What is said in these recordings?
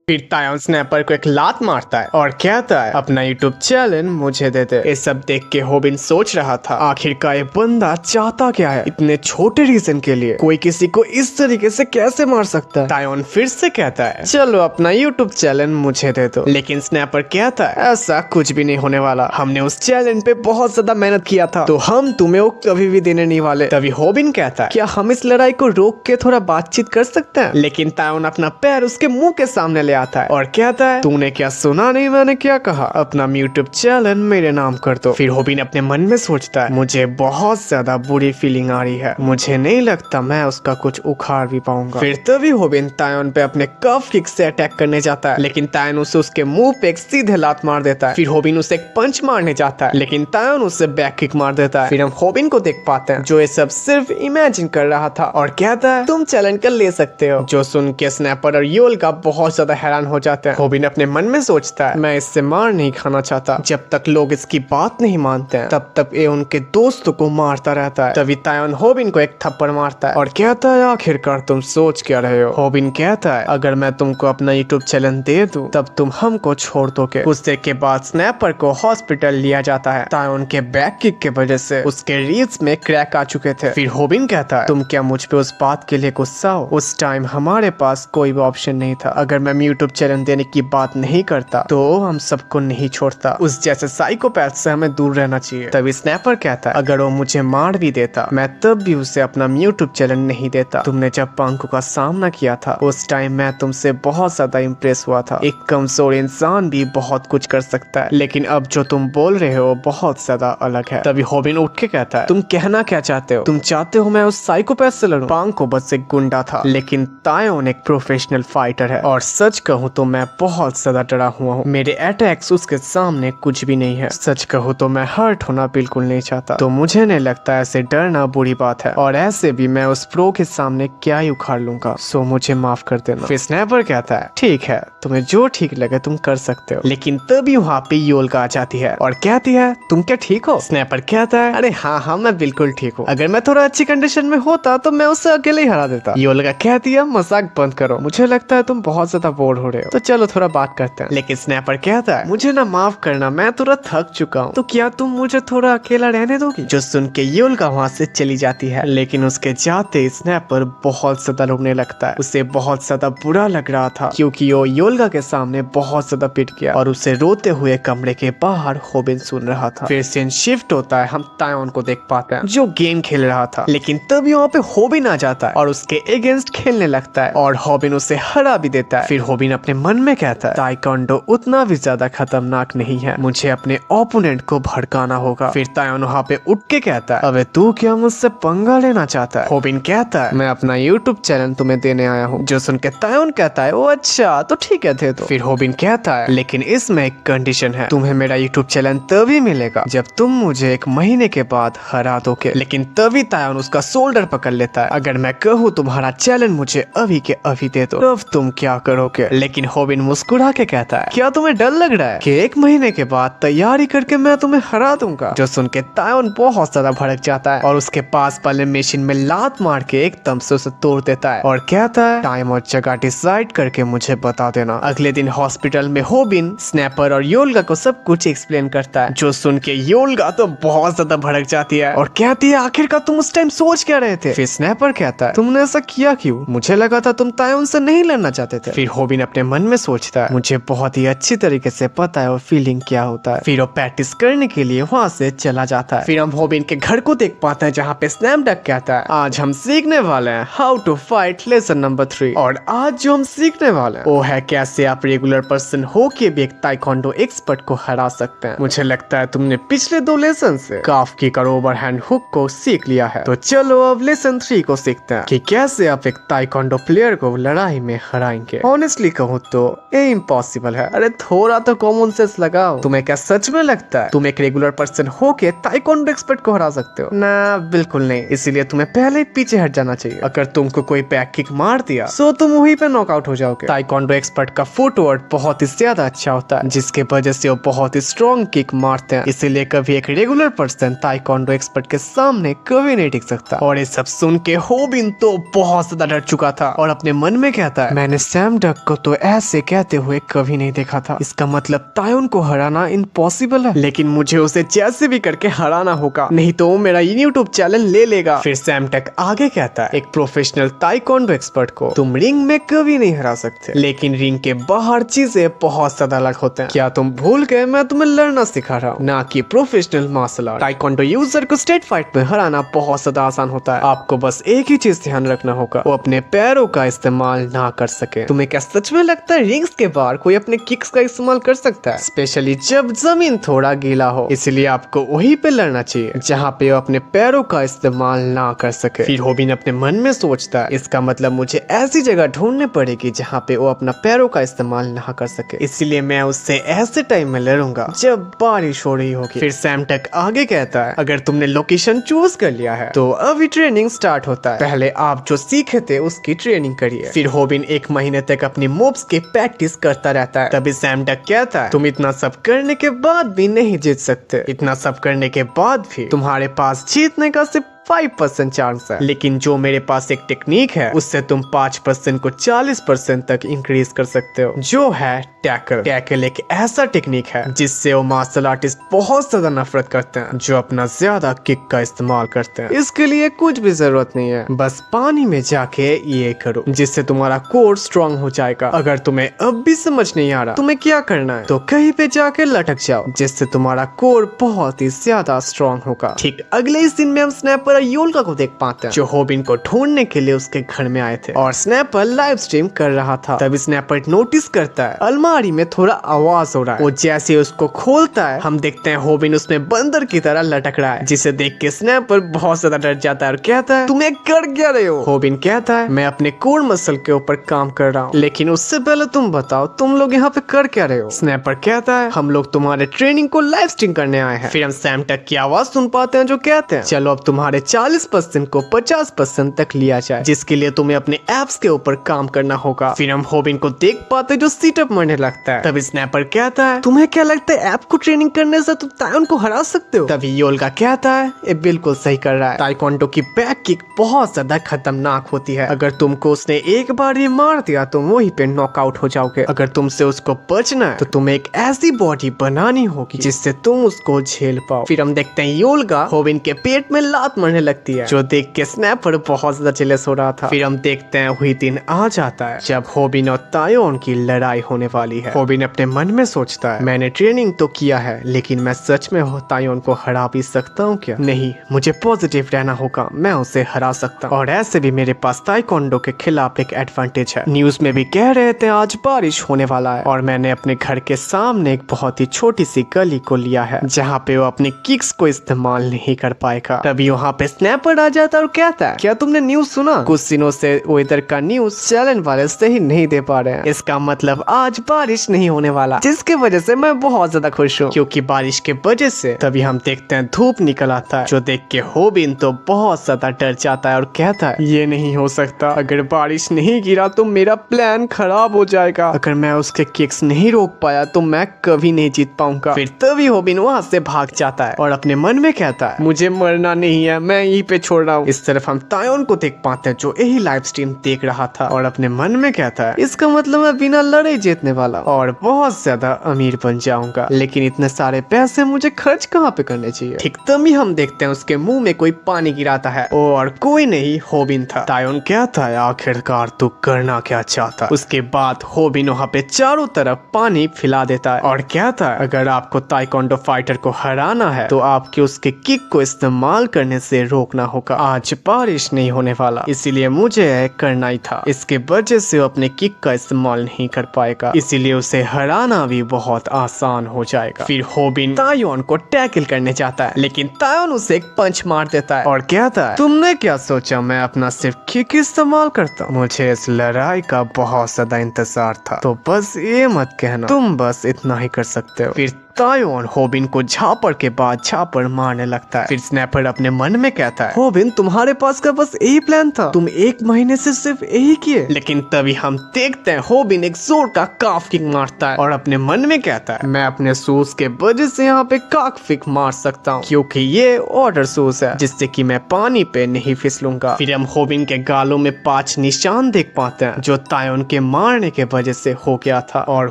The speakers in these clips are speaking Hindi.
फिर तायोन स्नैपर को एक लात मारता है और कहता है अपना यूट्यूब चैनल मुझे दे दे। ये सब देख के होबिन सोच रहा था आखिरकार ये बंदा चाहता क्या है, इतने छोटे रीजन के लिए कोई किसी को इस तरीके से कैसे मार सकता है। तायोन फिर से कहता है चलो अपना यूट्यूब चैनल मुझे दे दो, लेकिन स्नैपर कहता है ऐसा कुछ भी नहीं होने वाला, हमने उस चैनल पे बहुत ज्यादा मेहनत किया था तो हम तुम्हें वो कभी भी देने नहीं वाले। तभी होबिन कहता है क्या हम इस लड़ाई को रोक के थोड़ा बातचीत कर सकते हैं, लेकिन तायोन अपना पैर उसके मुंह के सामने ले आता है और कहता है तूने क्या सुना नहीं मैंने क्या कहा, अपना यूट्यूब चैनल मेरे नाम कर दो। फिर होबिन अपने मन में सोचता है मुझे बहुत ज्यादा बुरी फीलिंग आ रही है, मुझे नहीं लगता मैं उसका कुछ उखाड़ भी पाऊंगा। फिर तभी होबिन तायोन पे अपने कफ किक से अटैक करने जाता है, लेकिन तायोन उसे उसके मुंह पे एक सीधे लात मार देता है। फिर होबिन उसे एक पंच मारने जाता है, लेकिन तायोन उसे बैक किक मार देता है। फिर हम होबिन को देख पाते हैं जो ये सब सिर्फ इमेजिन कर रहा था और कहता है तुम चैलेंज कर ले सकते हो। जो सुन के स्नैपर और योल का बहुत ज्यादा हैरान हो जाते हैं। होबिन अपने मन में सोचता है मैं इससे मार नहीं खाना चाहता, जब तक लोग इसकी बात नहीं मानते हैं तब तक ये उनके दोस्तों को मारता रहता है। तभी तायोन होबिन को एक थप्पड़ मारता है और कहता है आखिरकार तुम सोच क्या रहे हो। होबिन कहता है अगर मैं तुमको अपना यूट्यूब चैनल दे दूं तब तुम हमको छोड़ दोगे। कुछ देर के बाद स्नैपर को हॉस्पिटल लिया जाता है। तायोन के बैक किक के वजह से उसके रीड्स में क्रैक आ चुके थे। फिर होबिन कहता है तुम क्या मुझ पे उस बात के लिए गुस्सा हो, उस टाइम हमारे पास कोई भी ऑप्शन नहीं था, अगर मैं यूट्यूब चैनल देने की बात नहीं करता तो हम सबको नहीं छोड़ता, उस जैसे साइकोपैथ से हमें दूर रहना चाहिए। तभी स्नैपर कहता है अगर वो मुझे मार भी देता मैं तब भी उसे अपना यूट्यूब चैनल नहीं देता, तुमने जब पंखों का सामना किया था उस टाइम मैं तुमसे बहुत ज्यादा इम्प्रेस हुआ था, एक कमजोर इंसान भी बहुत कुछ कर सकता है, लेकिन अब जो तुम बोल रहे हो बहुत ज्यादा अलग है। तभी होबिन उठ के कहता है तुम कहना क्या चाहते हो, तुम चाहते हो मैं उस साइकोपैथ से लड़ूं? पांको बस एक गुंडा था, लेकिन तायोन एक प्रोफेशनल फाइटर है और सच कहूँ तो मैं बहुत ज्यादा डरा हुआ हूँ, मेरे अटैक्स उसके सामने कुछ भी नहीं है। सच कहूँ तो मैं हर्ट होना बिल्कुल नहीं चाहता, तो मुझे नहीं लगता ऐसे डरना बुरी बात है, और ऐसे भी मैं उस प्रो के सामने क्या ही उखाड़ लूंगा, सो मुझे माफ कर देना। फिर स्नैपर कहता है ठीक है तुम्हें जो ठीक लगे तुम कर सकते हो, लेकिन तभी वहाँ पे योल्का आ जाती है और कहती है तुम क्या ठीक हो? स्नैपर कहता है अरे हाँ मैं बिल्कुल ठीक हूँ, अगर मैं थोड़ा अच्छी कंडीशन में होता तो मैं उसे अकेले ही हरा देता। योल्का कहती है मजाक बंद करो, मुझे लगता है तुम बहुत ज्यादा बोर हो रहे हो, तो चलो थोड़ा बात करते हैं। लेकिन स्नैपर कहता है मुझे ना माफ करना मैं थोड़ा थक चुका हूँ, तो क्या तुम मुझे थोड़ा अकेला रहने दोगी? जो सुन के योल्का वहाँ से चली जाती है, लेकिन उसके जाते स्नैपर बहुत ज्यादा रोने लगता है। उसे बहुत ज्यादा बुरा लग रहा था क्योंकि वो योल्का के सामने बहुत ज्यादा पिट गया और उसे रोते हुए कमरे के बाहर होबिन सुन रहा था। फिर सीन शिफ्ट होता है, हम तायोन को देख पाते हैं जो गेम खेल रहा था, लेकिन तभी वहाँ पे होबिन आ जाता है और उसके अगेंस्ट खेलने लगता है और होबिन उसे हरा भी देता है। फिर होबिन अपने मन में कहता है ताइक्वांडो उतना भी ज्यादा खतरनाक नहीं है, मुझे अपने ओपोनेंट को भड़काना होगा। फिर तायोन वहाँ पे उठ के कहता है अबे तू क्या मुझसे पंगा लेना चाहता है? होबिन कहता है मैं अपना यूट्यूब चैनल तुम्हें देने आया हूँ। जो सुन के तायोन कहता है ओ अच्छा तो ठीक है दे दो। फिर होबिन कहता है लेकिन इसमें एक कंडीशन है, तुम्हें मेरा यूट्यूब चैनल तभी मिलेगा जब तुम मुझे 1 महीने के बाद हरा दोगे। लेकिन तभी तायोन उसका शोल्डर पकड़ लेता है, अगर मैं कहूँ तुम्हारा चैनल मुझे अभी के अभी दे दो तब तुम क्या करोगे? लेकिन होबिन मुस्कुरा के कहता है क्या तुम्हें डर लग रहा है कि 1 महीने के बाद तैयारी करके मैं तुम्हें हरा दूंगा? जो सुन के तायोन बहुत ज्यादा भड़क जाता है और उसके पास वाले मशीन में लात मार के एकदम से उसे तोड़ देता है और कहता है टाइम और जगह डिसाइड करके मुझे बता देना। अगले दिन हॉस्पिटल में होबिन स्नैपर और योल्गा को सब कुछ एक्सप्लेन करता है। जो सुन के योल्गा तो बहुत ज्यादा भड़क जाती है और कहती है आखिरकार तुम उस टाइम सोच क्या रहे थे? फिर स्नैपर कहता है तुमने ऐसा किया क्यों? मुझे लगा था तुम तायोन से नहीं लड़ना चाहते थे। फिर होबिन अपने मन में सोचता है मुझे बहुत ही अच्छी तरीके से पता है वो फीलिंग क्या होता है। फिर वो प्रैक्टिस करने के लिए वहाँ से चला जाता है। फिर हम होबिन के घर को देख पाते हैं जहाँ पे स्नैपडक कहता है आज हम सीखने वाले हैं how to fight lesson number 3, और आज जो हम सीखने वाले हैं वो है कैसे आप रेगुलर पर्सन हो के भी एक ताइक्वांडो एक्सपर्ट को हरा सकते हैं। मुझे लगता है तुमने पिछले 2 लेसन से काफ किक और ओवरहैंड हुक को सीख लिया है, तो चलो अब लेसन 3 को सीखते हैं कि कैसे आप एक ताइक्वांडो प्लेयर को लड़ाई में हराएंगे। ऑनेस्टली कहूँ तो ये इम्पॉसिबल है, अरे थोड़ा तो कॉमन सेंस लगाओ। तुम्हें क्या सच में लगता है तुम एक रेगुलर पर्सन हो के ताइक्वांडो एक्सपर्ट को हरा सकते हो? ना बिल्कुल नहीं, इसीलिए तुम्हें पहले ही पीछे हट जाना चाहिए। अगर तुमको कोई बैक किक मार दिया तो तुम वहीं पे नॉकआउट हो जाओगे। ताइक्वांडो एक्सपर्ट का फुटवर्क बहुत ही ज्यादा अच्छा होता है जिसके वजह से वो बहुत ही स्ट्रॉन्ग किक मारते हैं, इसीलिए कभी एक रेगुलर पर्सन ताइक्वांडो एक्सपर्ट के सामने कभी नहीं टिक सकता। और ये सब सुन के होबिन तो बहुत ज्यादा डर चुका था और अपने मन में कहता है मैंने सैम डक को को तो ऐसे कहते हुए कभी नहीं देखा था। इसका मतलब तायोन को हराना इम्पॉसिबल है, लेकिन मुझे उसे जैसे भी करके हराना होगा, नहीं तो वो मेरा यूट्यूब चैनल ले लेगा। फिर सैम टक आगे कहता है, एक प्रोफेशनल ताइक्वांडो एक्सपर्ट को तुम रिंग में कभी नहीं हरा सकते, लेकिन रिंग के बाहर चीजें बहुत ज्यादा अलग होते हैं। क्या तुम भूल गए मैं तुम्हें लड़ना सिखा रहा हूँ, ना कि professional martial art. Taekwondo user को स्ट्रीट फाइट में हराना बहुत ज्यादा आसान होता है। आपको बस एक ही चीज ध्यान रखना होगा, वो अपने पैरों का इस्तेमाल ना कर सके। तुम्हें क्या सच में लगता है रिंग्स के बाहर कोई अपने किक्स का इस्तेमाल कर सकता है, स्पेशली जब जमीन थोड़ा गीला हो? इसलिए आपको वहीं पे लड़ना चाहिए जहाँ पे वो अपने पैरों का इस्तेमाल ना कर सके। फिर होबिन अपने मन में सोचता है, इसका मतलब मुझे ऐसी जगह ढूंढनी पड़ेगी जहाँ पे वो अपना पैरों का इस्तेमाल ना कर सके, इसलिए मैं उससे ऐसे टाइम में लड़ूंगा जब बारिश हो रही होगी। फिर सैम टक आगे कहता है, अगर तुमने लोकेशन चूज कर लिया है तो अभी ट्रेनिंग स्टार्ट होता है। पहले आप जो सीखे थे उसकी ट्रेनिंग करिए। फिर होबिन 1 महीने तक अपनी मूव्स की प्रैक्टिस करता रहता है। तभी सैम टक कहता है, तुम इतना सब करने के बाद भी नहीं जीत सकते। इतना सब करने के बाद भी तुम्हारे पास जीतने का सिर्फ 5% चांस है, लेकिन जो मेरे पास एक टेक्निक है उससे तुम 5% को 40% तक इंक्रीज कर सकते हो, जो है टैकल। टैकल एक ऐसा टेक्निक है जिससे वो मार्शल आर्टिस्ट बहुत ज्यादा नफरत करते हैं, जो अपना ज्यादा किक का इस्तेमाल करते हैं। इसके लिए कुछ भी जरूरत नहीं है, बस पानी में जाके ये करो, जिससे तुम्हारा कोर स्ट्रॉन्ग हो जाएगा। अगर तुम्हें अब भी समझ नहीं आ रहा तुम्हें क्या करना है, तो कहीं पे जाके लटक जाओ, जिससे तुम्हारा कोर बहुत ही ज्यादा स्ट्रॉन्ग होगा। ठीक अगले ही दिन में हम स्नैपर योल्का को देख पाते हैं, जो होबिन को ढूंढने के लिए उसके घर में आए थे, और स्नैपर लाइव स्ट्रीम कर रहा था। तभी स्नैपर नोटिस करता है अलमारी में थोड़ा आवाज हो रहा है। वो जैसे उसको खोलता है, हम देखते हैं होबिन उसमें बंदर की तरह लटक रहा है, जिसे देख के स्नैपर बहुत ज्यादा डर जाता है और कहता है, तुम्हें कर क्या रहे हो? होबिन कहता है, मैं अपने कोर मसल के ऊपर काम कर रहा हूँ, लेकिन उससे पहले तुम बताओ तुम लोग यहाँ पे कर क्या रहे हो? स्नैपर कहता है, हम लोग तुम्हारे ट्रेनिंग को लाइव स्ट्रीम करने आए हैं। फिर हम सैम टक की आवाज सुन पाते हैं, जो कहते हैं, चलो अब तुम्हारे 40% को 50% तक लिया जाए, जिसके लिए तुम्हें अपने एप्स के ऊपर काम करना होगा। फिर हम होबिन को देख पाते हैं जो सीटअप मारने लगता है। तभी स्नैपर कहता है, तुम्हें क्या लगता है ऐप को ट्रेनिंग करने से तुम तायोन को हरा सकते हो? तभी योल्का कहता है, ये बिल्कुल सही कर रहा है। ताइक्वांडो की बैक किक बहुत ज्यादा खतरनाक होती है। अगर तुमको उसने एक बार ही मार दिया तो वहीं पे नॉकआउट हो जाओगे। अगर तुमसे उसको बचना है तो तुम्हें एक ऐसी बॉडी बनानी होगी जिससे तुम उसको झेल पाओ। फिर हम देखते हैं योल्का होबिन के पेट में लात मारने लगती है, जो देख के स्नैपर बहुत ज्यादा जेलस हो रहा था। फिर हम देखते हैं वही दिन आ जाता है जब होबिन और तायोन की लड़ाई होने वाली है। होबिन अपने मन में सोचता है, मैंने ट्रेनिंग तो किया है, लेकिन मैं सच में तायोन को हरा भी सकता हूँ क्या? नहीं, मुझे पॉजिटिव रहना होगा, मैं उसे हरा सकता हूँ। और ऐसे भी मेरे पास ताइक्वांडो के खिलाफ एक एडवांटेज है। न्यूज में भी कह रहे थे आज बारिश होने वाला है, और मैंने अपने घर के सामने एक बहुत ही छोटी सी गली को लिया है जहाँ पे वो अपने किक्स को इस्तेमाल नहीं कर पाएगा। तभी वहाँ पे स्नैपर आ जाता है और कहता है, क्या तुमने न्यूज सुना? कुछ दिनों से वेदर का न्यूज चैनल वाले सही नहीं दे पा रहे हैं, इसका मतलब आज बारिश नहीं होने वाला, जिसकी वजह से मैं बहुत ज्यादा खुश हूँ, क्योंकि बारिश के वजह से। तभी हम देखते हैं धूप निकल आता है, जो देख के होबिन तो बहुत ज्यादा डर जाता है और कहता है, ये नहीं हो सकता, अगर बारिश नहीं गिरा तो मेरा प्लान खराब हो जाएगा। अगर मैं उसके किक्स नहीं रोक पाया तो मैं कभी नहीं जीत पाऊंगा। फिर तभी होबिन वहाँ से भाग जाता है और अपने मन में कहता है, मुझे मरना नहीं है, मैं यहीं पे छोड़ रहा हूँ। इस तरफ हम तायोन को देख पाते हैं, जो यही लाइव स्ट्रीम देख रहा था और अपने मन में कहता है, इसका मतलब मैं बिना लड़े जीतने वाला और बहुत ज्यादा अमीर बन जाऊंगा, लेकिन इतने सारे पैसे मुझे खर्च कहाँ पे करने चाहिए? ठीक तभी हम देखते हैं उसके मुंह में कोई पानी गिराता है, और कोई नहीं होबिन था। तायोन कहता है, आखिरकार तू करना क्या चाहता? उसके बाद होबिन वहाँ पे चारों तरफ पानी फैला देता है और कहता है, अगर आपको ताइक्वांडो फाइटर को हराना है तो आपके उसके किक को इस्तेमाल करने से रोकना होगा। आज बारिश नहीं होने वाला, इसीलिए मुझे करना ही था। इसके वजह से वो अपने किक का इस्तेमाल नहीं कर पाएगा, इसीलिए उसे हराना भी बहुत आसान हो जाएगा। फिर होबिन तायोन को टैकल करने जाता है, लेकिन तायोन उसे एक पंच मार देता है और कहता है, तुमने क्या सोचा मैं अपना सिर्फ किक इस्तेमाल करता? मुझे इस लड़ाई का बहुत ज्यादा इंतजार था, तो बस ये मत कहना तुम बस इतना ही कर सकते हो। फिर तायोन होबिन को झापड़ के बाद झापड़ मारने लगता है। फिर स्नैपर अपने मन में कहता है, होबिन तुम्हारे पास का बस यही प्लान था, तुम 1 महीने से सिर्फ यही किए। लेकिन तभी हम देखते हैं होबिन एक जोर का काफ किक मारता है और अपने मन में कहता है, मैं अपने शूज के वजह से यहाँ पे काफ किक मार सकता हूँ क्योंकि ये ऑर्डर शूज है जिससे कि मैं पानी पे नहीं फिसलूंगा। फिर हम होबिन के गालों में 5 निशान देख पाते हैं जो तायोन के मारने के वजह से हो गया था और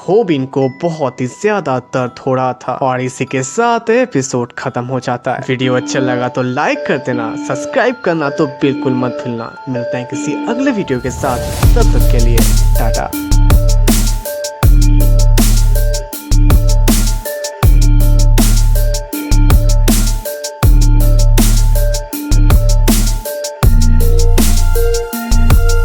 होबिन को बहुत ही ज्यादा दर्द हो रहा था। और इसी के साथ एपिसोड खत्म हो जाता है। वीडियो अच्छा लगा तो लाइक कर देना, सब्सक्राइब करना तो बिल्कुल मत भूलना। मिलते हैं किसी अगले वीडियो के साथ, तब तक के लिए टाटा।